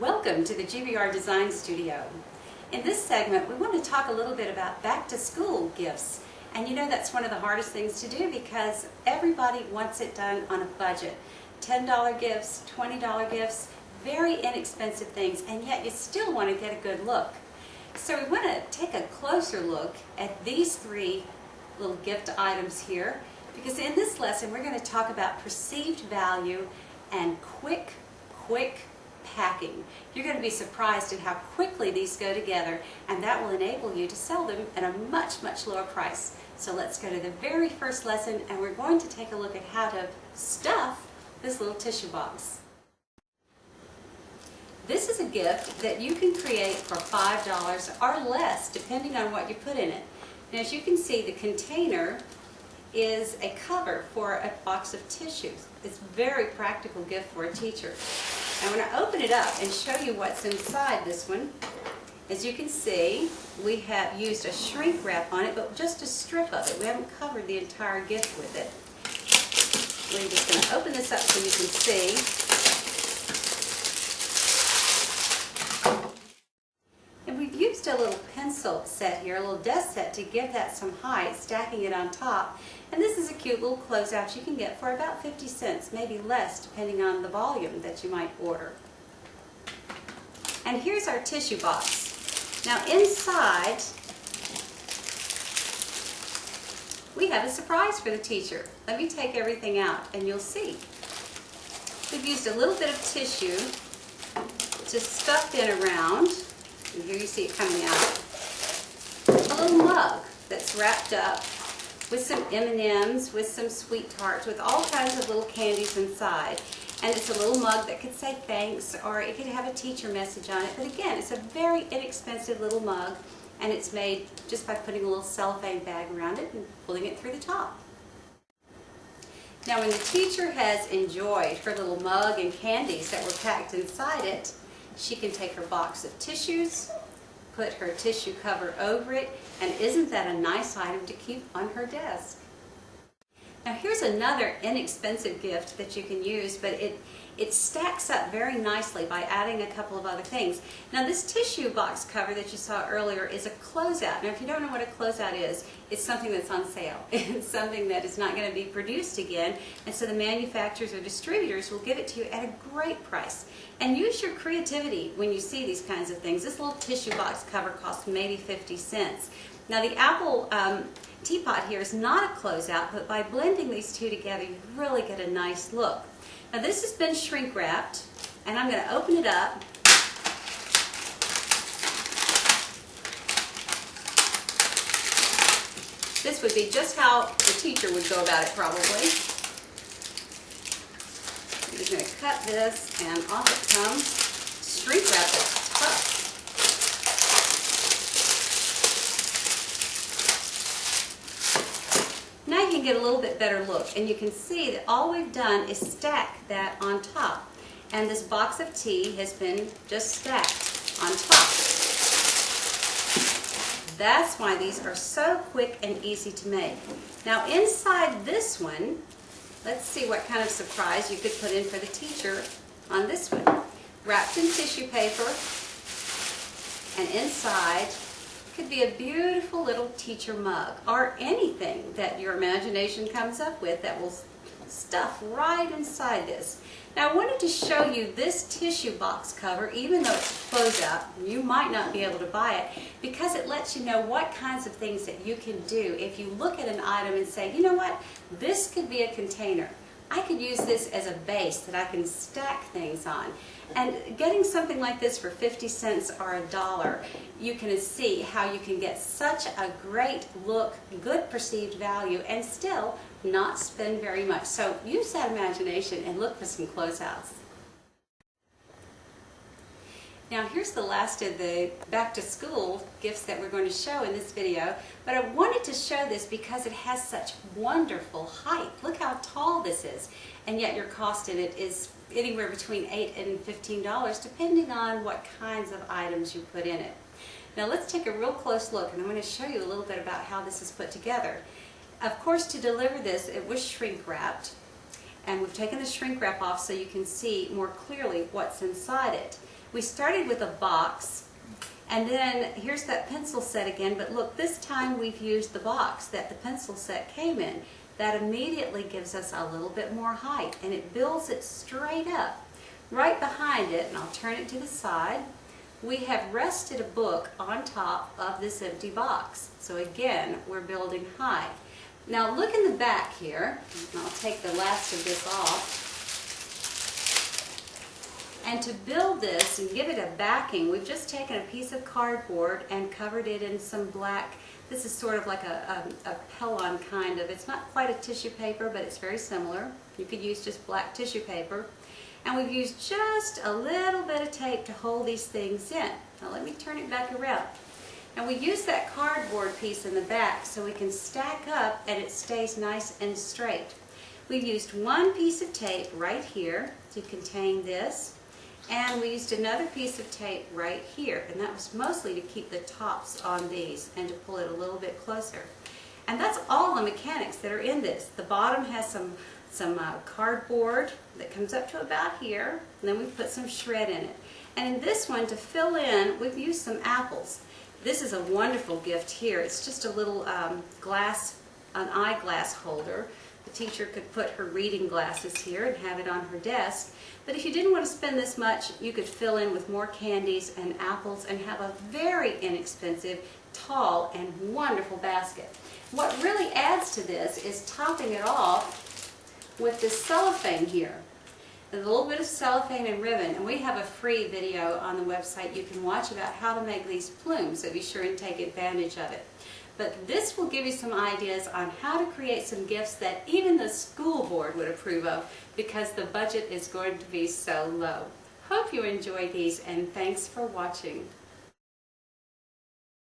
Welcome to the GBR Design Studio. In this segment, we want to talk a little bit about back-to-school gifts. And you know that's one of the hardest things to do because everybody wants it done on a budget. $10 gifts, $20 gifts, very inexpensive things, and yet you still want to get a good look. So we want to take a closer look at these three little gift items here, because in this lesson we're going to talk about perceived value and quick packing. You're going to be surprised at how quickly these go together, and that will enable you to sell them at a much lower price. So let's go to the very first lesson, and we're going to take a look at how to stuff this little tissue box. This is a gift that you can create for $5 or less depending on what you put in it. And as you can see, the container is a cover for a box of tissues. It's a very practical gift for a teacher. I'm going to open it up and show you what's inside this one. As you can see, we have used a shrink wrap on it, but just a strip of it. We haven't covered the entire gift with it. We're just going to open this up so you can see. And we've used a little pencil set here, a little desk set to give that some height, stacking it on top. And this is a cute little closeout you can get for about 50 cents, maybe less depending on the volume that you might order. And here's our tissue box. Now inside, we have a surprise for the teacher. Let me take everything out and you'll see. We've used a little bit of tissue to stuff in around. And here you see it coming out. A little mug that's wrapped up with some M&Ms, with some sweet tarts, with all kinds of little candies inside. And it's a little mug that could say thanks, or it could have a teacher message on it. But again, it's a very inexpensive little mug, and it's made just by putting a little cellophane bag around it and pulling it through the top. Now when the teacher has enjoyed her little mug and candies that were packed inside it, she can take her box of tissues, put her tissue cover over it, and isn't that a nice item to keep on her desk? Now here's another inexpensive gift that you can use, but it stacks up very nicely by adding a couple of other things. Now this tissue box cover that you saw earlier is a closeout. Now if you don't know what a closeout is, it's something that's on sale. It's something that is not going to be produced again, and so the manufacturers or distributors will give it to you at a great price. And use your creativity when you see these kinds of things. This little tissue box cover costs maybe 50 cents. Now the apple teapot here is not a closeout, but by blending these two together you really get a nice look. Now this has been shrink wrapped, and I'm going to open it up. This would be just how the teacher would go about it probably. I'm just going to cut this, and off it comes. Shrink wrap is tough. Now you can get a little bit better look, and you can see that all we've done is stack that on top. And this box of tea has been just stacked on top. That's why these are so quick and easy to make. Now inside this one, let's see what kind of surprise you could put in for the teacher on this one. Wrapped in tissue paper, and inside could be a beautiful little teacher mug, or anything that your imagination comes up with that will stuff right inside this. Now I wanted to show you this tissue box cover, even though it's a closeout, you might not be able to buy it, because it lets you know what kinds of things that you can do if you look at an item and say, you know what, this could be a container. I could use this as a base that I can stack things on. And getting something like this for 50 cents or $1, you can see how you can get such a great look, good perceived value, and still not spend very much. So use that imagination and look for some closeouts. Now here's the last of the back to school gifts that we're going to show in this video, but I wanted to show this because it has such wonderful height. Look how tall this is, and yet your cost in it is anywhere between $8 and $15 depending on what kinds of items you put in it. Now let's take a real close look, and I'm going to show you a little bit about how this is put together. Of course, to deliver this, it was shrink wrapped, and we've taken the shrink wrap off so you can see more clearly what's inside it. We started with a box, and then here's that pencil set again, but look, this time we've used the box that the pencil set came in. That immediately gives us a little bit more height, and it builds it straight up. Right behind it, and I'll turn it to the side, we have rested a book on top of this empty box. So again, we're building high. Now look in the back here, and I'll take the last of this off. And to build this and give it a backing, we've just taken a piece of cardboard and covered it in some black, this is sort of like a Pellon kind of, it's not quite a tissue paper, but it's very similar. You could use just black tissue paper. And we've used just a little bit of tape to hold these things in. Now let me turn it back around. And we use that cardboard piece in the back so we can stack up and it stays nice and straight. We've used one piece of tape right here to contain this, and we used another piece of tape right here, and that was mostly to keep the tops on these and to pull it a little bit closer. And that's all the mechanics that are in this. The bottom has some cardboard that comes up to about here, and then we put some shred in it. And in this one, to fill in, we've used some apples. This is a wonderful gift here. It's just a little an eyeglass holder. The teacher could put her reading glasses here and have it on her desk. But if you didn't want to spend this much, you could fill in with more candies and apples and have a very inexpensive, tall, and wonderful basket. What really adds to this is topping it off with this cellophane here. A little bit of cellophane and ribbon, and we have a free video on the website you can watch about how to make these plumes, so be sure and take advantage of it. But this will give you some ideas on how to create some gifts that even the school board would approve of, because the budget is going to be so low. Hope you enjoy these, and thanks for watching.